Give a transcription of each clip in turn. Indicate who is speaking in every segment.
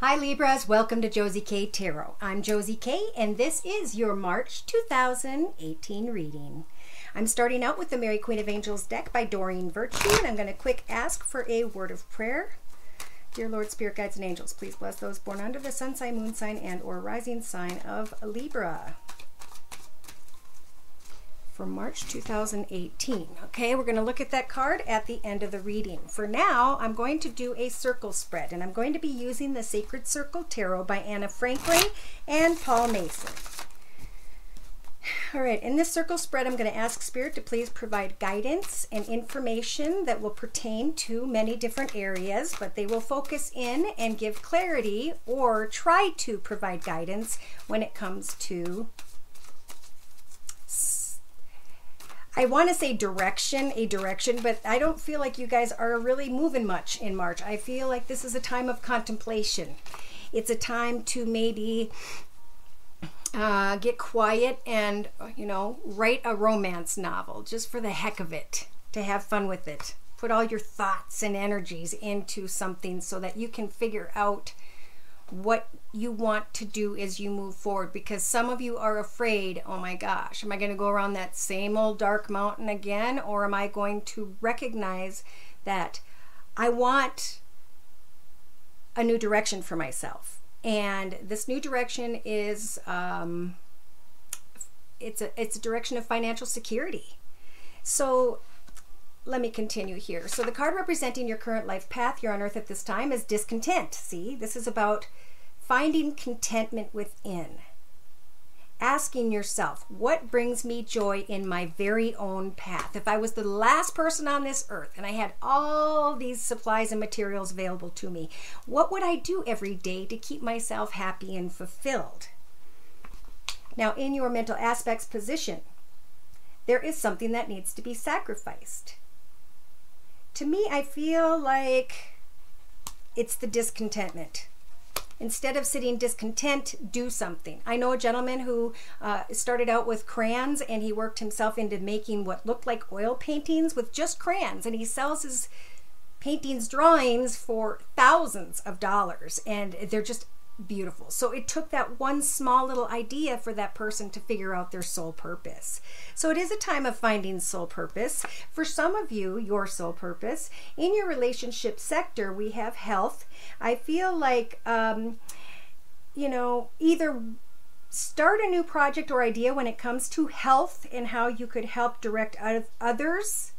Speaker 1: Hi Libras, welcome to Josie K Tarot. I'm Josie K and this is your March 2018 reading. I'm starting out with the Mary Queen of Angels deck by Doreen Virtue, and I'm going to quick ask for a word of prayer. Dear Lord, Spirit Guides and Angels, please bless those born under the sun sign, moon sign, and or rising sign of Libra for March 2018. Okay, we're going to look at that card at the end of the reading. For now, I'm going to do a circle spread, and I'm going to be using the Sacred Circle Tarot by Anna Franklin and Paul Mason. All right, in this circle spread, I'm going to ask Spirit to please provide guidance and information that will pertain to many different areas, but they will focus in and give clarity or try to provide guidance when it comes to, I want to say direction, but I don't feel like you guys are really moving much in March. I feel like this is a time of contemplation. It's a time to maybe get quiet and, write a romance novel just for the heck of it, to have fun with it. Put all your thoughts and energies into something so that you can figure out what you want to do as you move forward, because some of you are afraid, oh my gosh, am I going to go around that same old dark mountain again, or am I going to recognize that I want a new direction for myself? And this new direction is it's a direction of financial security. So let me continue here. So the card representing your current life path you're on earth at this time is discontent. See, this is about finding contentment within. Asking yourself, what brings me joy in my very own path? If I was the last person on this earth and I had all these supplies and materials available to me, what would I do every day to keep myself happy and fulfilled? Now, in your mental aspects position, there is something that needs to be sacrificed. To me, I feel like it's the discontentment. Instead of sitting discontent, do something. I know a gentleman who started out with crayons, and he worked himself into making what looked like oil paintings with just crayons, and he sells his paintings, drawings for thousands of dollars, and they're just beautiful. So it took that one small little idea for that person to figure out their soul purpose. So it is a time of finding soul purpose. For some of you, your soul purpose in your relationship sector, we have health. I feel like either start a new project or idea when it comes to health and how you could help direct others,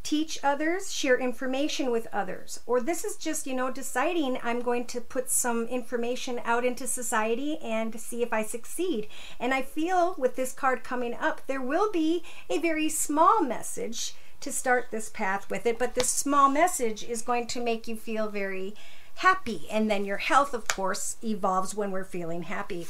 Speaker 1: teach others, share information with others. Or this is just, deciding I'm going to put some information out into society and see if I succeed. And I feel with this card coming up, there will be a very small message to start this path with it, but this small message is going to make you feel very happy. And then your health, of course, evolves when we're feeling happy.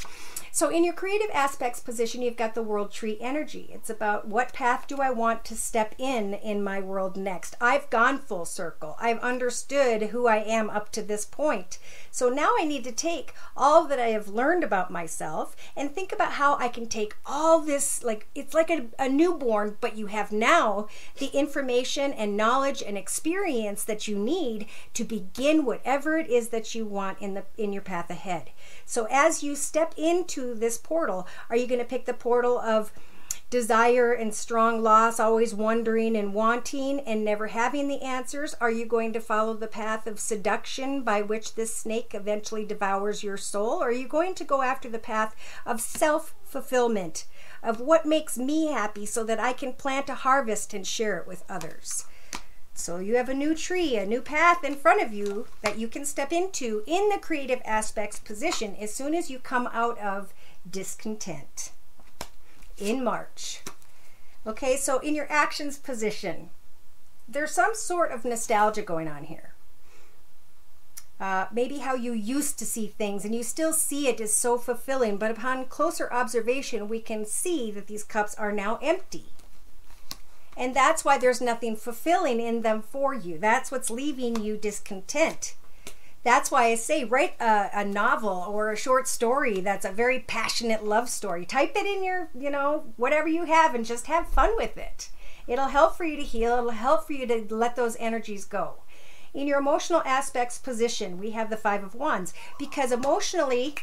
Speaker 1: So in your creative aspects position, you've got the world tree energy. It's about what path do I want to step in my world next. I've gone full circle. I've understood who I am up to this point. So now I need to take all that I have learned about myself and think about how I can take all this, like it's like a newborn, but you have now the information and knowledge and experience that you need to begin whatever it is that you want in your path ahead. So as you step into this portal, are you going to pick the portal of desire and strong loss, always wondering and wanting and never having the answers? Are you going to follow the path of seduction by which this snake eventually devours your soul? Or are you going to go after the path of self-fulfillment, of what makes me happy so that I can plant a harvest and share it with others? So you have a new tree, a new path in front of you that you can step into in the creative aspects position as soon as you come out of discontent in March. Okay, so in your actions position, there's some sort of nostalgia going on here. Maybe how you used to see things and you still see it as so fulfilling, but upon closer observation, we can see that these cups are now empty. And that's why there's nothing fulfilling in them for you. That's what's leaving you discontent. That's why I say write a novel or a short story that's a very passionate love story. Type it in your, whatever you have and just have fun with it. It'll help for you to heal. It'll help for you to let those energies go. In your emotional aspects position, we have the Five of Wands, because emotionally,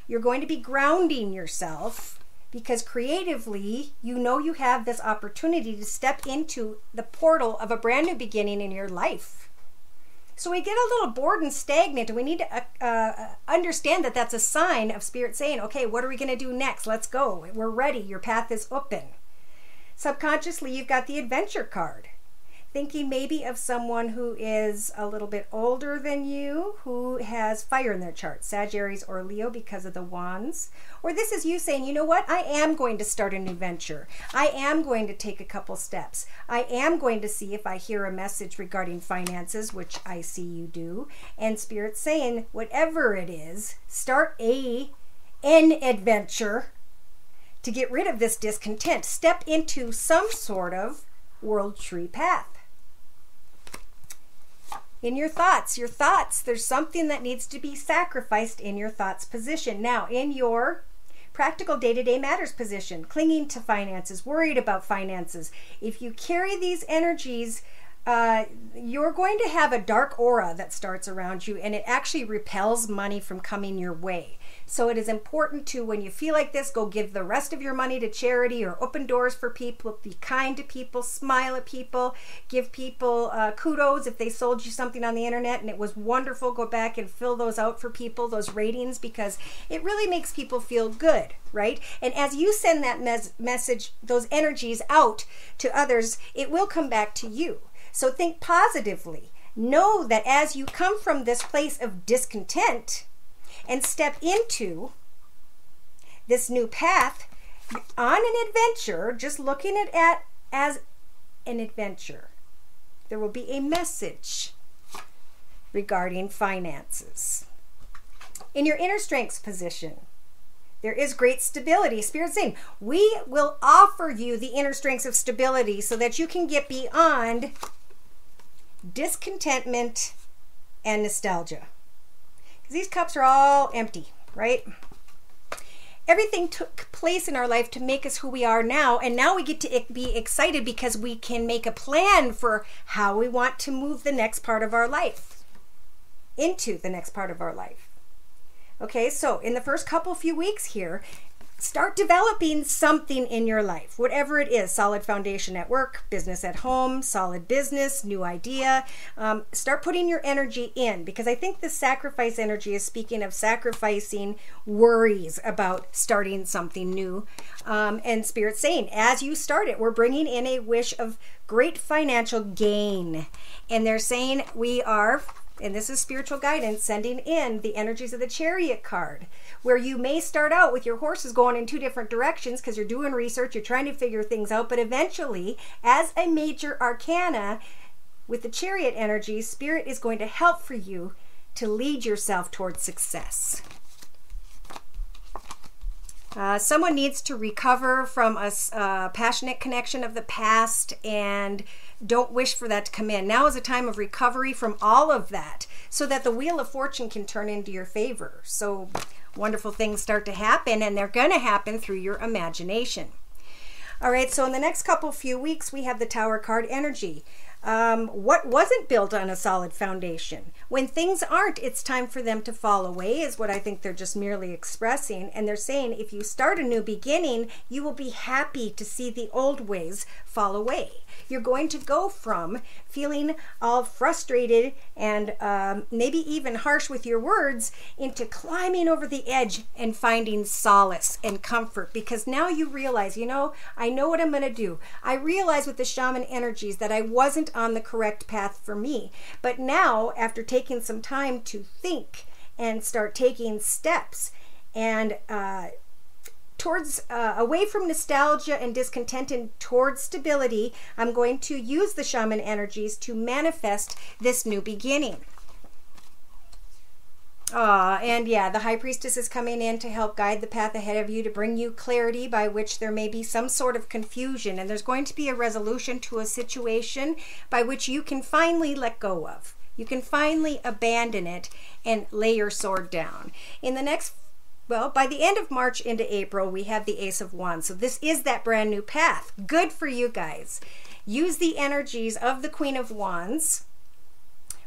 Speaker 1: you're going to be grounding yourself, because creatively, you know you have this opportunity to step into the portal of a brand new beginning in your life. So we get a little bored and stagnant, and we need to understand that that's a sign of Spirit saying, okay, what are we going to do next? Let's go. We're ready. Your path is open. Subconsciously, you've got the Adventure card, thinking maybe of someone who is a little bit older than you, who has fire in their chart, Sag, Aries, or Leo, because of the wands. Or this is you saying, you know what, I am going to start a new venture. I am going to take a couple steps. I am going to see if I hear a message regarding finances, which I see you do. And Spirit's saying, whatever it is, start an adventure to get rid of this discontent. Step into some sort of world tree path. In your thoughts, there's something that needs to be sacrificed in your thoughts position. Now, in your practical day-to-day matters position, clinging to finances, worried about finances, if you carry these energies, you're going to have a dark aura that starts around you, and it actually repels money from coming your way. So it is important to, when you feel like this, go give the rest of your money to charity or open doors for people, be kind to people, smile at people, give people kudos if they sold you something on the internet and it was wonderful. Go back and fill those out for people, those ratings, because it really makes people feel good, right? And as you send that message, those energies out to others, it will come back to you. So think positively. Know that as you come from this place of discontent and step into this new path on an adventure, just looking at it as an adventure, there will be a message regarding finances. In your inner strengths position, there is great stability. Spirit's saying, we will offer you the inner strengths of stability so that you can get beyond discontentment and nostalgia. Because these cups are all empty, right? Everything took place in our life to make us who we are now, and now we get to be excited because we can make a plan for how we want to move the next part of our life, into the next part of our life. Okay, so in the first few weeks here, start developing something in your life, whatever it is. Solid foundation at work, business at home, solid business, new idea. Start putting your energy in, because I think the sacrifice energy is speaking of sacrificing worries about starting something new. And Spirit's saying, as you start it, we're bringing in a wish of great financial gain. And they're saying we are, and this is spiritual guidance, sending in the energies of the Chariot card, where you may start out with your horses going in two different directions because you're doing research, you're trying to figure things out, but eventually, as a major arcana with the Chariot energy, Spirit is going to help for you to lead yourself towards success. Someone needs to recover from a passionate connection of the past, and don't wish for that to come in. Now is a time of recovery from all of that, so that the Wheel of Fortune can turn into your favor. So wonderful things start to happen, and they're going to happen through your imagination. All right, so in the next few weeks, we have the Tower card energy. What wasn't built on a solid foundation? When things aren't, it's time for them to fall away, is what I think they're just merely expressing. And they're saying, if you start a new beginning, you will be happy to see the old ways fall away. You're going to go from feeling all frustrated and maybe even harsh with your words into climbing over the edge and finding solace and comfort, because now you realize, you know, I know what I'm going to do. I realize with the shaman energies that I wasn't on the correct path for me. But now, after taking some time to think and start taking steps and towards away from nostalgia and discontent and towards stability, I'm going to use the shaman energies to manifest this new beginning. And yeah, the High Priestess is coming in to help guide the path ahead of you, to bring you clarity by which there may be some sort of confusion, and there's going to be a resolution to a situation by which you can finally let go of. You can finally abandon it and lay your sword down. In the next, well, by the end of March into April, we have the Ace of Wands. So this is that brand new path. Good for you guys. Use the energies of the Queen of Wands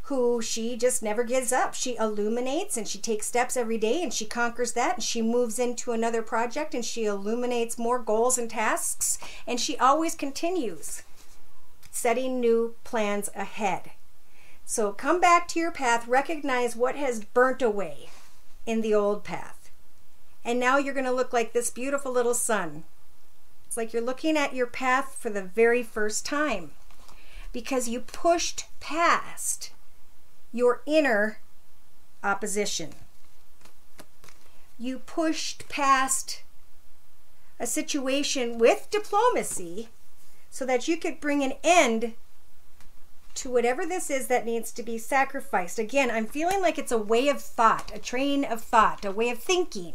Speaker 1: who she just never gives up. She illuminates and she takes steps every day and she conquers that and she moves into another project and she illuminates more goals and tasks and she always continues setting new plans ahead. So come back to your path, recognize what has burnt away in the old path. And now you're going to look like this beautiful little sun. It's like you're looking at your path for the very first time because you pushed past your inner opposition. You pushed past a situation with diplomacy so that you could bring an end to whatever this is that needs to be sacrificed. Again, I'm feeling like it's a way of thought, a train of thought, a way of thinking.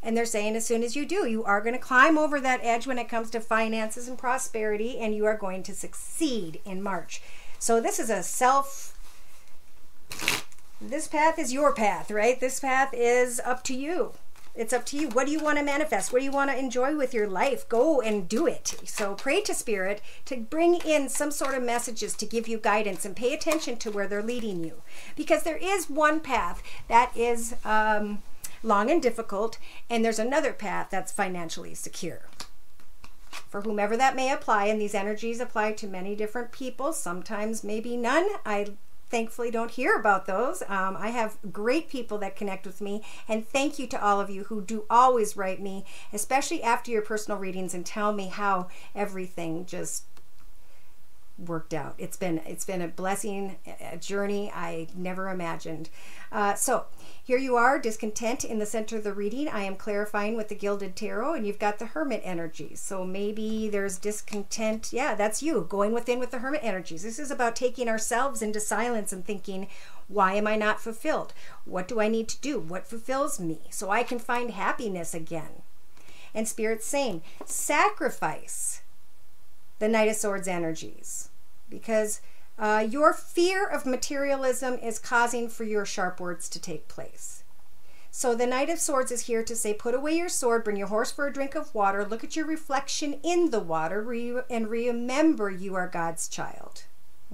Speaker 1: And they're saying as soon as you do, you are going to climb over that edge when it comes to finances and prosperity, and you are going to succeed in March. So this is this path is your path, right? This path is up to you. It's up to you. What do you want to manifest? What do you want to enjoy with your life? Go and do it. So pray to Spirit to bring in some sort of messages to give you guidance and pay attention to where they're leading you. Because there is one path that is long and difficult, and there's another path that's financially secure. For whomever that may apply, and these energies apply to many different people, sometimes maybe none. I thankfully don't hear about those. I have great people that connect with me, and thank you to all of you who do always write me, especially after your personal readings, and tell me how everything just worked out. It's been a blessing, a journey I never imagined. So here you are, discontent in the center of the reading. I am clarifying with the Gilded Tarot, and you've got the Hermit energies. So maybe there's discontent. Yeah, that's you going within with the Hermit energies. This is about taking ourselves into silence and thinking, why am I not fulfilled? What do I need to do? What fulfills me so I can find happiness again? And Spirit's saying, sacrifice the Knight of Swords energies, because your fear of materialism is causing for your sharp words to take place. So the Knight of Swords is here to say, put away your sword, bring your horse for a drink of water, look at your reflection in the water, and remember you are God's child.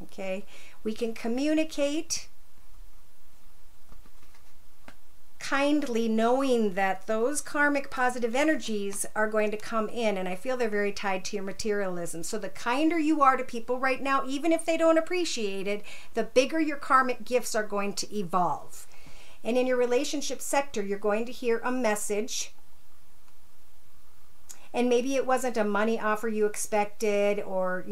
Speaker 1: Okay? We can communicate kindly, knowing that those karmic positive energies are going to come in, and I feel they're very tied to your materialism. So the kinder you are to people right now, even if they don't appreciate it, the bigger your karmic gifts are going to evolve. And in your relationship sector, you're going to hear a message, and maybe it wasn't a money offer you expected, or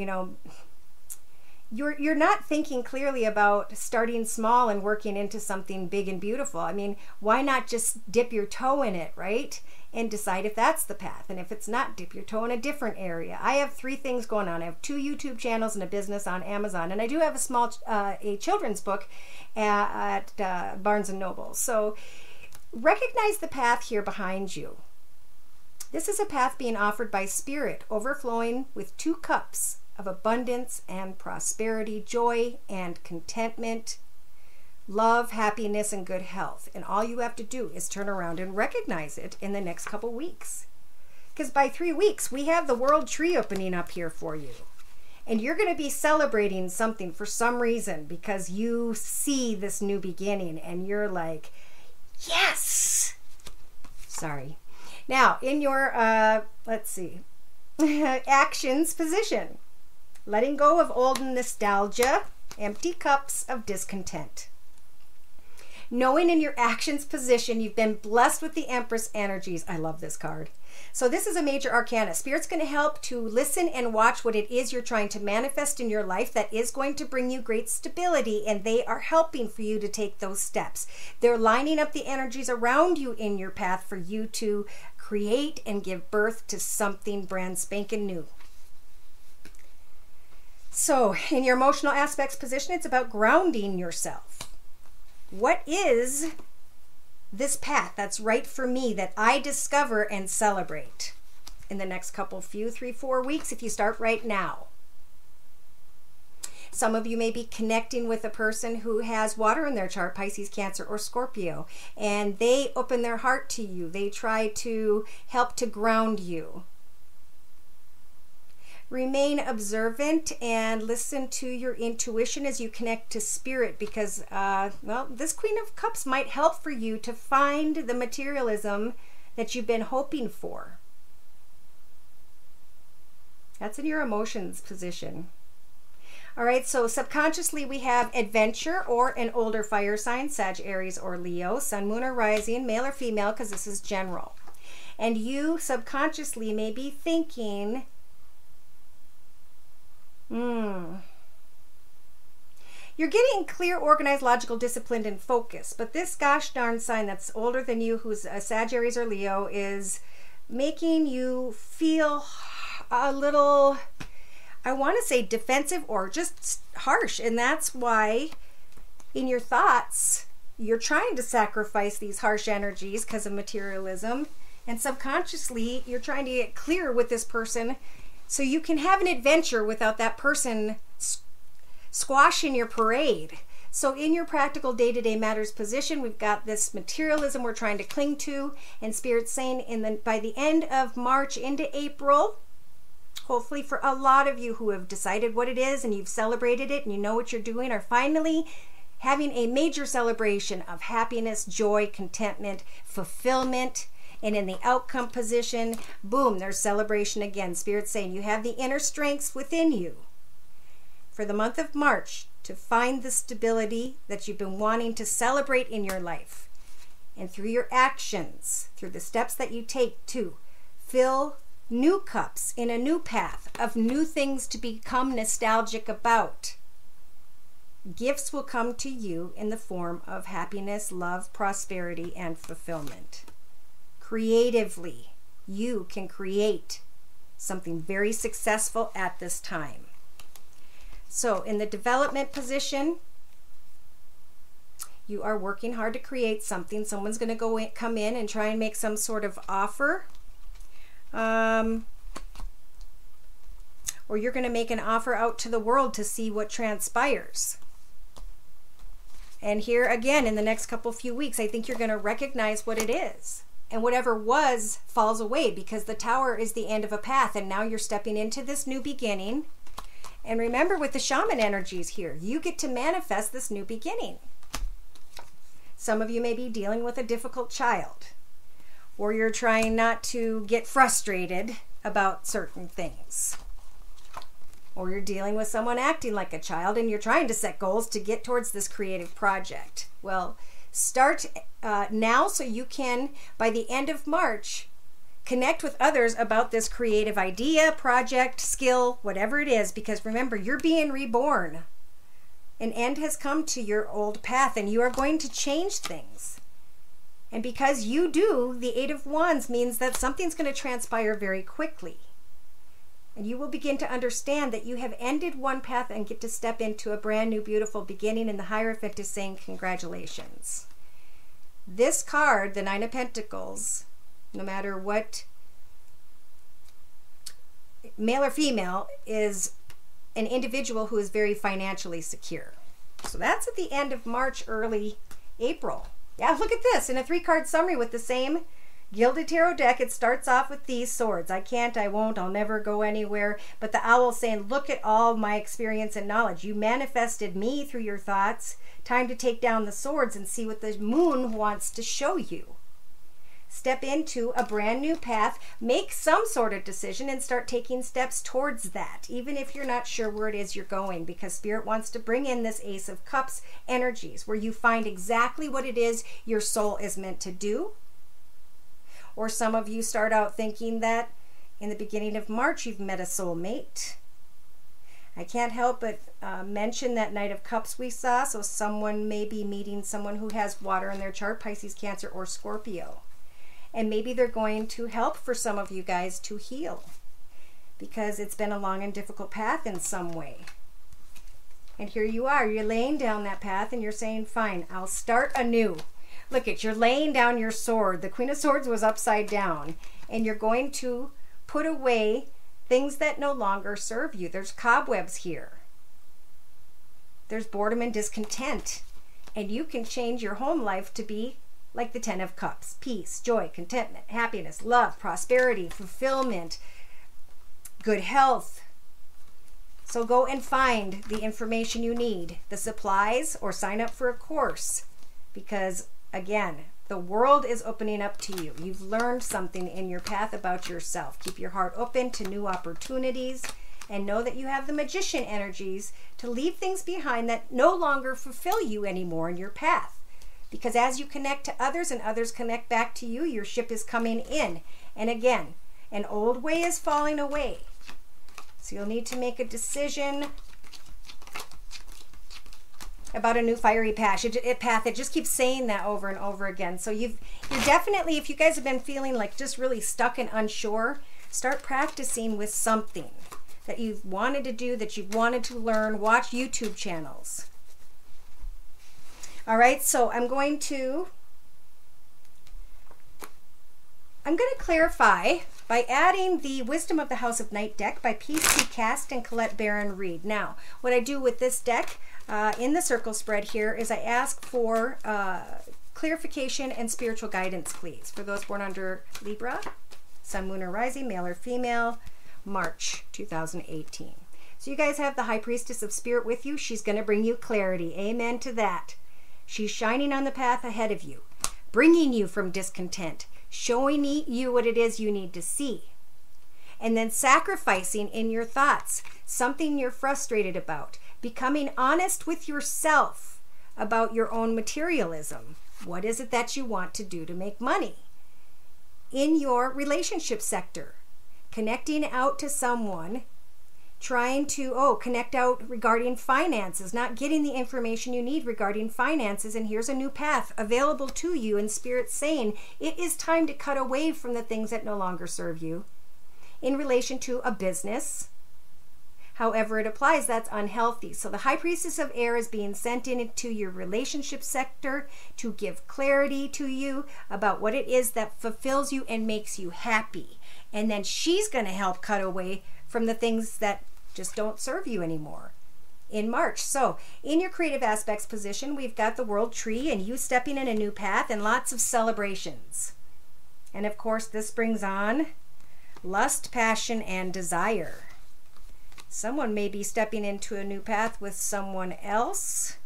Speaker 1: you're not thinking clearly about starting small and working into something big and beautiful. I mean, why not just dip your toe in it, right? And decide if that's the path. And if it's not, dip your toe in a different area. I have 3 things going on. I have 2 YouTube channels and a business on Amazon. And I do have a small a children's book at Barnes & Noble. So recognize the path here behind you. This is a path being offered by Spirit, overflowing with 2 cups of abundance and prosperity, joy and contentment, love, happiness, and good health. And all you have to do is turn around and recognize it in the next couple weeks. Because by 3 weeks, we have the world tree opening up here for you. And you're going to be celebrating something for some reason because you see this new beginning and you're like, yes! Sorry. Now, in your, let's see, actions position. Letting go of old nostalgia, empty cups of discontent. Knowing in your actions position you've been blessed with the Empress energies. I love this card. So this is a major arcana. Spirit's going to help to listen and watch what it is you're trying to manifest in your life that is going to bring you great stability, and they are helping for you to take those steps. They're lining up the energies around you in your path for you to create and give birth to something brand spanking new. So in your emotional aspects position, it's about grounding yourself. What is this path that's right for me that I discover and celebrate in the next few 3-4 weeks if you start right now? Some of you may be connecting with a person who has water in their chart, Pisces, Cancer, or Scorpio, and they open their heart to you. They try to help to ground you. Remain observant and listen to your intuition as you connect to spirit, because, well, this Queen of Cups might help for you to find the materialism that you've been hoping for. That's in your emotions position. All right, so subconsciously we have adventure or an older fire sign, Sag, Aries, or Leo, sun, moon, or rising, male or female, because this is general. And you subconsciously may be thinking, you're getting clear, organized, logical, disciplined, and focused. But this gosh darn sign that's older than you, who's a Sag, Aries, or Leo, is making you feel a little, I want to say defensive or just harsh. And that's why in your thoughts, you're trying to sacrifice these harsh energies because of materialism. And subconsciously, you're trying to get clear with this person so you can have an adventure without that person squashing your parade. So in your practical day-to-day matters position, we've got this materialism we're trying to cling to, and Spirit's saying by the end of March into April, hopefully for a lot of you who have decided what it is and you've celebrated it and you know what you're doing, are finally having a major celebration of happiness, joy, contentment, fulfillment. And in the outcome position, boom, there's celebration again. Spirit's saying you have the inner strengths within you for the month of March to find the stability that you've been wanting to celebrate in your life. And through your actions, through the steps that you take to fill new cups in a new path of new things to become nostalgic about, gifts will come to you in the form of happiness, love, prosperity, and fulfillment. Creatively, you can create something very successful at this time. So in the development position, you are working hard to create something. Someone's going to come in and try and make some sort of offer. Or you're going to make an offer out to the world to see what transpires. And here again, in the next few weeks, I think you're going to recognize what it is. And whatever was falls away, because the Tower is the end of a path, and now you're stepping into this new beginning. And remember, with the shaman energies here, you get to manifest this new beginning. Some of you may be dealing with a difficult child, or you're trying not to get frustrated about certain things, or you're dealing with someone acting like a child and you're trying to set goals to get towards this creative project. Well, start now so you can, by the end of March, connect with others about this creative idea, project, skill, whatever it is, because remember, you're being reborn. An end has come to your old path and you are going to change things. And because you do, the Eight of Wands means that something's going to transpire very quickly. And you will begin to understand that you have ended one path and get to step into a brand new, beautiful beginning. And the Hierophant is saying congratulations. This card, the Nine of Pentacles, no matter what, male or female, is an individual who is very financially secure. So that's at the end of March, early April. Yeah, look at this. In a 3-card summary with the same Gilded Tarot deck, it starts off with these swords. I can't, I won't, I'll never go anywhere. But the owl saying, look at all my experience and knowledge. You manifested me through your thoughts. Time to take down the swords and see what the moon wants to show you. Step into a brand new path, make some sort of decision, and start taking steps towards that, even if you're not sure where it is you're going, because Spirit wants to bring in this Ace of Cups energies where you find exactly what it is your soul is meant to do. Or some of you start out thinking that in the beginning of March you've met a soulmate. I can't help but mention that Knight of Cups we saw, so someone may be meeting someone who has water in their chart, Pisces, Cancer, or Scorpio. And maybe they're going to help for some of you guys to heal, because it's been a long and difficult path in some way. And here you are, you're laying down that path and you're saying, fine, I'll start anew. Look at, you're laying down your sword. The Queen of Swords was upside down, and you're going to put away things that no longer serve you. There's cobwebs here. There's boredom and discontent. And you can change your home life to be like the Ten of Cups. Peace, joy, contentment, happiness, love, prosperity, fulfillment, good health, So go and find the information you need, the supplies, or sign up for a course. Because, again, the world is opening up to you. You've learned something in your path about yourself. Keep your heart open to new opportunities, and know that you have the magician energies to leave things behind that no longer fulfill you anymore in your path. Because as you connect to others and others connect back to you, your ship is coming in. And again, an old way is falling away. So you'll need to make a decision about a new fiery path. It just keeps saying that over and over again. So you're definitely, if you guys have been feeling like just really stuck and unsure, start practicing with something that you've wanted to do, that you've wanted to learn. Watch YouTube channels. All right, so I'm going to clarify by adding the Wisdom of the House of Night deck by P.C. Cast and Colette Baron Reed. Now, what I do with this deck in the circle spread here is I ask for clarification and spiritual guidance, please, for those born under Libra, Sun, Moon, or Rising, male or female, March 2018. So you guys have the High Priestess of Spirit with you. She's going to bring you clarity. Amen to that. She's shining on the path ahead of you, bringing you from discontent, showing you what it is you need to see, and then sacrificing in your thoughts something you're frustrated about, becoming honest with yourself about your own materialism. What is it that you want to do to make money? In your relationship sector, connecting out to someone, trying to connect out regarding finances, not getting the information you need regarding finances, and here's a new path available to you, and Spirit saying it is time to cut away from the things that no longer serve you. In relation to a business, however it applies, that's unhealthy. So the High Priestess of Air is being sent into your relationship sector to give clarity to you about what it is that fulfills you and makes you happy. And then she's going to help cut away from the things that just don't serve you anymore in March. So in your creative aspects position, we've got the World Tree and you stepping in a new path and lots of celebrations. And of course, this brings on lust, passion, and desire. Someone may be stepping into a new path with someone else.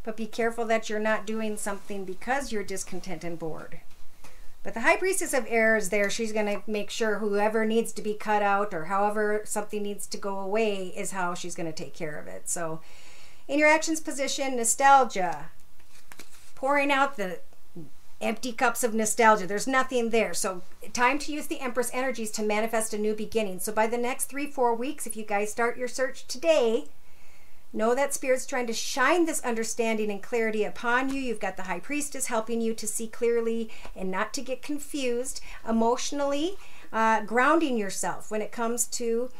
Speaker 1: But be careful that you're not doing something because you're discontent and bored. But the High Priestess of Air is there. She's going to make sure whoever needs to be cut out or however something needs to go away is how she's going to take care of it. So in your actions position, nostalgia. Pouring out the empty cups of nostalgia. There's nothing there. So time to use the Empress energies to manifest a new beginning. So by the next 3-4 weeks, if you guys start your search today, know that Spirit's trying to shine this understanding and clarity upon you. You've got the High Priestess helping you to see clearly and not to get confused. Emotionally, grounding yourself when it comes to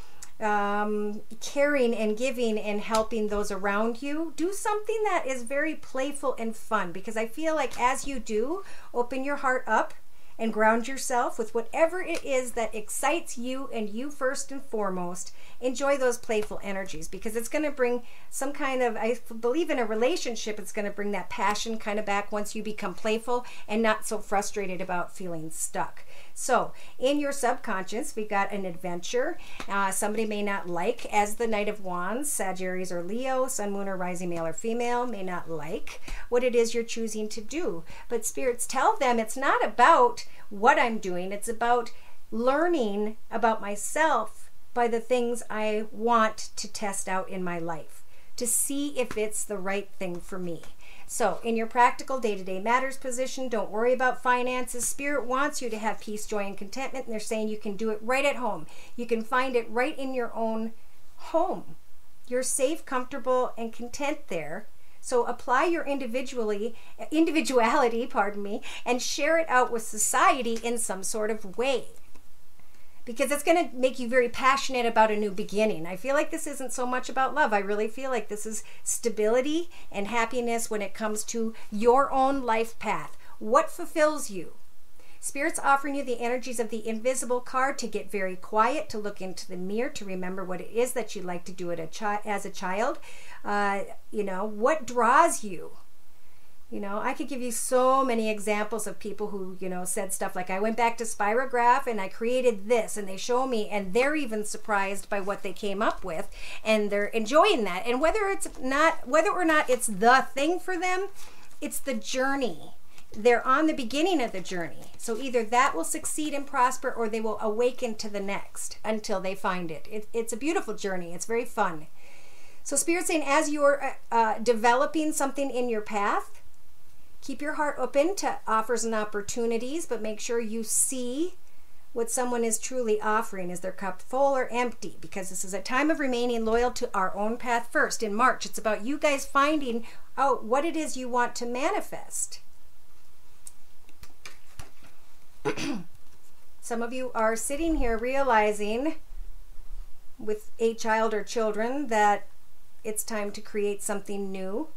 Speaker 1: caring and giving and helping those around you. Do something that is very playful and fun, because I feel like as you do, open your heart up and ground yourself with whatever it is that excites you and you first and foremost. Enjoy those playful energies, because it's going to bring some kind of, I believe in a relationship, it's going to bring that passion kind of back once you become playful and not so frustrated about feeling stuck. So in your subconscious, we've got an adventure. Somebody may not like, as the Knight of Wands, Sagittarius or Leo, Sun, Moon, or Rising, male or female, may not like what it is you're choosing to do. But spirits tell them it's not about what I'm doing. It's about learning about myself by the things I want to test out in my life, to see if it's the right thing for me. So in your practical day-to-day matters position, don't worry about finances. Spirit wants you to have peace, joy, and contentment, and they're saying you can do it right at home. You can find it right in your own home. You're safe, comfortable, and content there. So apply your individuality, and share it out with society in some sort of way, because it's going to make you very passionate about a new beginning. I feel like this isn't so much about love. I really feel like this is stability and happiness when it comes to your own life path. What fulfills you? Spirit's offering you the energies of the Invisible card to get very quiet, to look into the mirror, to remember what it is that you like to do as a child. What draws you? You know, I could give you so many examples of people who, you know, said stuff like, I went back to Spirograph and I created this, and they show me, and they're even surprised by what they came up with, and they're enjoying that. And whether or not it's the thing for them, it's the journey. They're on the beginning of the journey. So either that will succeed and prosper, or they will awaken to the next until they find it. It's a beautiful journey. It's very fun. So Spirit's saying, as you're developing something in your path, keep your heart open to offers and opportunities, but make sure you see what someone is truly offering. Is their cup full or empty? Because this is a time of remaining loyal to our own path first. In March, it's about you guys finding out what it is you want to manifest. Some of you are sitting here realizing with a child or children that it's time to create something new.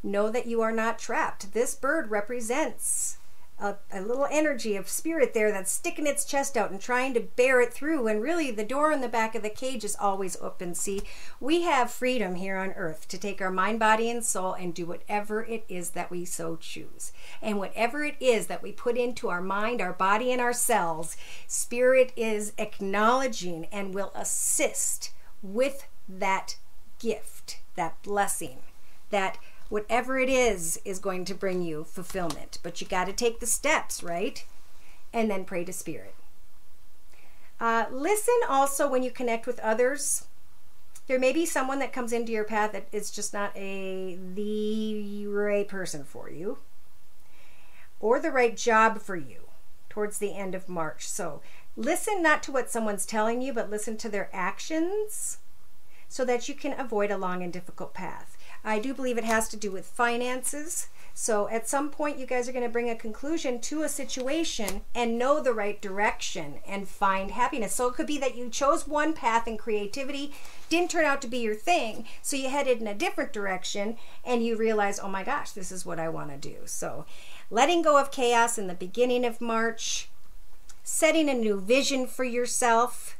Speaker 1: Know that you are not trapped. This bird represents a little energy of spirit there that's sticking its chest out and trying to bear it through. And really, the door in the back of the cage is always open. See, we have freedom here on earth to take our mind, body, and soul and do whatever it is that we so choose. And whatever it is that we put into our mind, our body, and our cells, Spirit is acknowledging and will assist with that gift, that blessing, that whatever it is going to bring you fulfillment. But you got to take the steps, right? And then pray to Spirit. Listen also when you connect with others. There may be someone that comes into your path that is just not the right person for you, or the right job for you towards the end of March. So listen not to what someone's telling you, but listen to their actions so that you can avoid a long and difficult path. I do believe it has to do with finances. So at some point, you guys are going to bring a conclusion to a situation and know the right direction and find happiness. So it could be that you chose one path in creativity, didn't turn out to be your thing, so you headed in a different direction and you realize, oh my gosh, this is what I want to do. So letting go of chaos in the beginning of March, setting a new vision for yourself.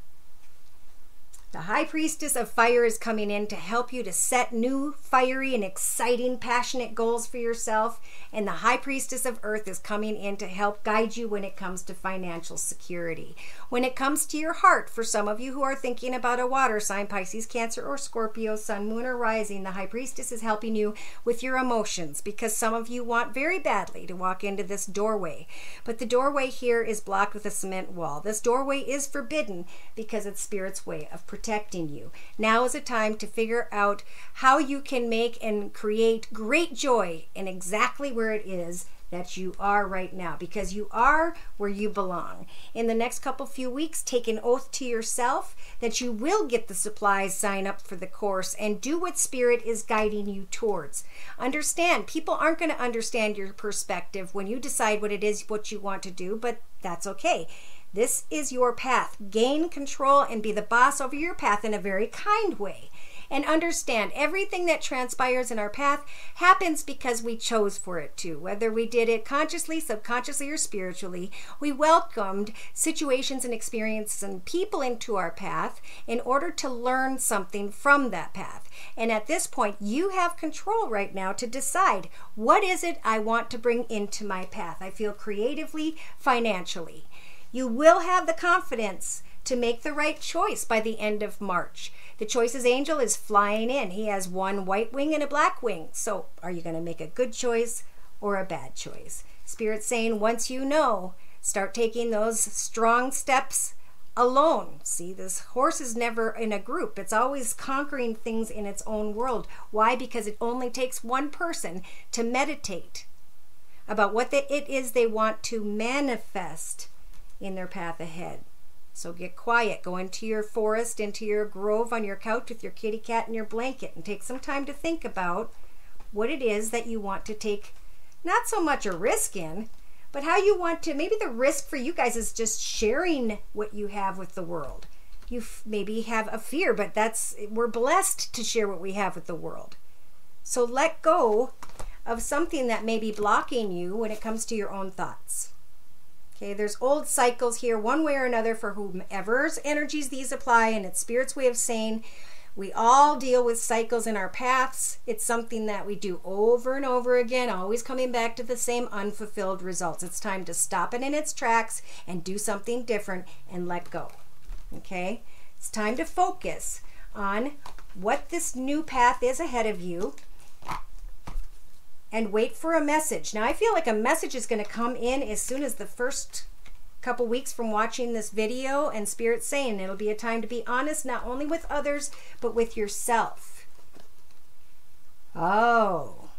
Speaker 1: The High Priestess of Fire is coming in to help you to set new, fiery, and exciting, passionate goals for yourself. And the High Priestess of Earth is coming in to help guide you when it comes to financial security. When it comes to your heart, for some of you who are thinking about a water sign, Pisces, Cancer, or Scorpio, Sun, Moon, or Rising, the High Priestess is helping you with your emotions, because some of you want very badly to walk into this doorway. But the doorway here is blocked with a cement wall. This doorway is forbidden because it's Spirit's way of protecting you. Now is a time to figure out how you can make and create great joy in exactly where it is that you are right now, because you are where you belong. In the next few weeks, take an oath to yourself that you will get the supplies, sign up for the course, and do what Spirit is guiding you towards. Understand, people aren't going to understand your perspective when you decide what you want to do, but that's okay. This is your path. Gain control and be the boss over your path in a very kind way. And understand, everything that transpires in our path happens because we chose for it to. Whether we did it consciously, subconsciously, or spiritually, we welcomed situations and experiences and people into our path in order to learn something from that path. And at this point, you have control right now to decide, what is it I want to bring into my path? I feel creatively, financially. You will have the confidence to make the right choice by the end of March. The Choices Angel is flying in. He has one white wing and a black wing. So are you going to make a good choice or a bad choice? Spirit's saying, once you know, start taking those strong steps alone. See, this horse is never in a group. It's always conquering things in its own world. Why? Because it only takes one person to meditate about what it is they want to manifest in their path ahead. So get quiet, go into your forest, into your grove on your couch with your kitty cat and your blanket, and take some time to think about what it is that you want to take, not so much a risk in, but how you want to. Maybe the risk for you guys is just sharing what you have with the world. You maybe have a fear, but we're blessed to share what we have with the world. So let go of something that may be blocking you when it comes to your own thoughts. Okay, there's old cycles here, one way or another, for whomever's energies these apply, and it's Spirit's way of saying, We all deal with cycles in our paths. It's something that we do over and over again, always coming back to the same unfulfilled results. It's time to stop it in its tracks and do something different and let go. Okay? It's time to focus on what this new path is ahead of you and wait for a message. Now, I feel like a message is going to come in as soon as the first couple weeks from watching this video, and Spirit's saying it'll be a time to be honest, not only with others, but with yourself. Oh,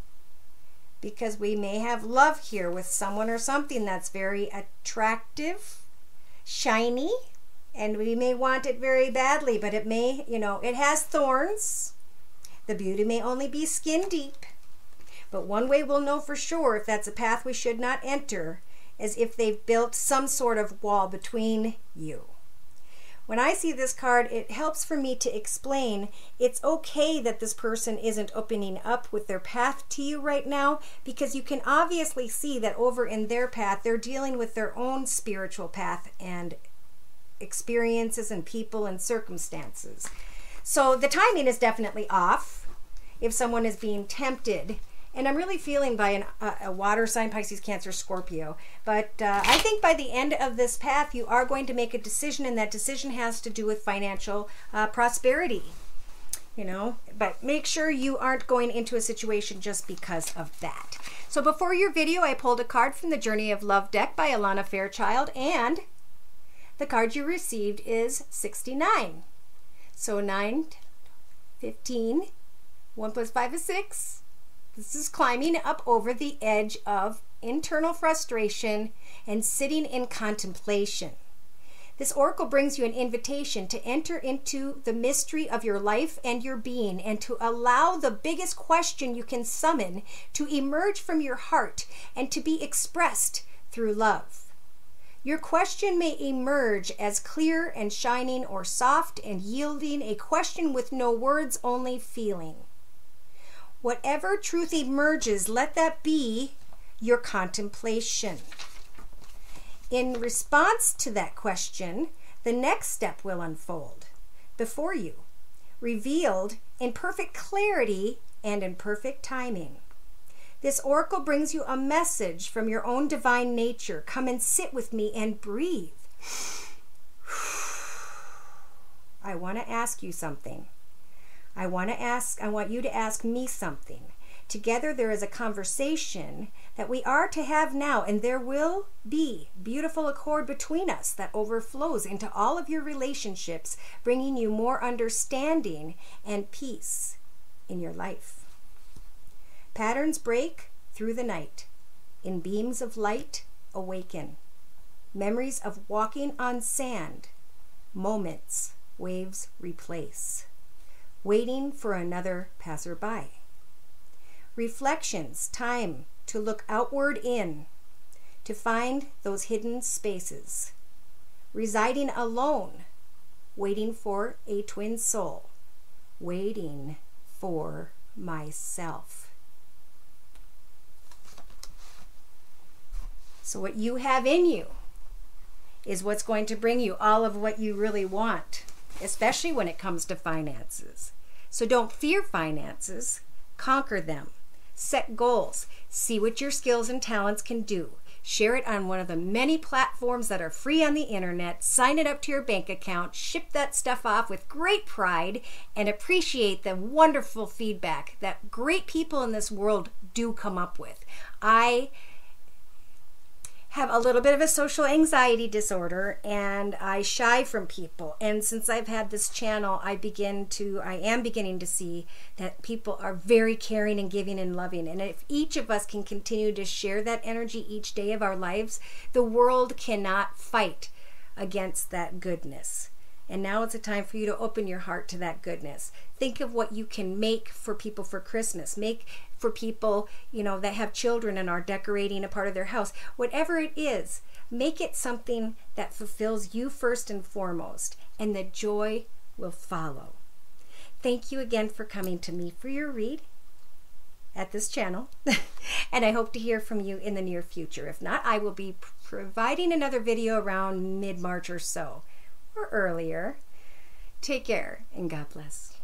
Speaker 1: because we may have love here with someone or something that's very attractive, shiny, and we may want it very badly, but it may, it has thorns. The beauty may only be skin deep. But one way we'll know for sure if that's a path we should not enter is if they've built some sort of wall between you. When I see this card, it helps for me to explain it's okay that this person isn't opening up with their path to you right now, because you can obviously see that over in their path, they're dealing with their own spiritual path and experiences and people and circumstances. So the timing is definitely off if someone is being tempted. And I'm really feeling by a water sign, Pisces, Cancer, Scorpio. But I think by the end of this path, you are going to make a decision, and that decision has to do with financial prosperity. But make sure you aren't going into a situation just because of that. So before your video, I pulled a card from the Journey of Love deck by Alana Fairchild, and the card you received is 69. So 9, 15, 1 plus 5 is 6. This is climbing up over the edge of internal frustration and sitting in contemplation. This oracle brings you an invitation to enter into the mystery of your life and your being, and to allow the biggest question you can summon to emerge from your heart and to be expressed through love. Your question may emerge as clear and shining, or soft and yielding, a question with no words, only feeling. Whatever truth emerges, let that be your contemplation. In response to that question, the next step will unfold before you, revealed in perfect clarity and in perfect timing. This oracle brings you a message from your own divine nature. Come and sit with me and breathe. I want to ask you something. I want you to ask me something. Together there is a conversation that we are to have now, and there will be beautiful accord between us that overflows into all of your relationships, bringing you more understanding and peace in your life. Patterns break through the night. In beams of light awaken. Memories of walking on sand. Moments waves replace. Waiting for another passerby. Reflections, time to look outward in, to find those hidden spaces. Residing alone, waiting for a twin soul, waiting for myself. So what you have in you is what's going to bring you all of what you really want, especially when it comes to finances. So don't fear finances, conquer them. Set goals, see what your skills and talents can do. Share it on one of the many platforms that are free on the internet. Sign it up to your bank account, ship that stuff off with great pride, and appreciate the wonderful feedback that great people in this world do come up with. I have a little bit of a social anxiety disorder, and I shy from people. And since I've had this channel, I am beginning to see that people are very caring and giving and loving. And if each of us can continue to share that energy each day of our lives, the world cannot fight against that goodness. And now it's a time for you to open your heart to that goodness. Think of what you can make for people for Christmas. Make for people, that have children and are decorating a part of their house. Whatever it is, make it something that fulfills you first and foremost, and the joy will follow. Thank you again for coming to me for your read at this channel. And I hope to hear from you in the near future. If not, I will be providing another video around mid-March or so, or earlier. Take care, and God bless.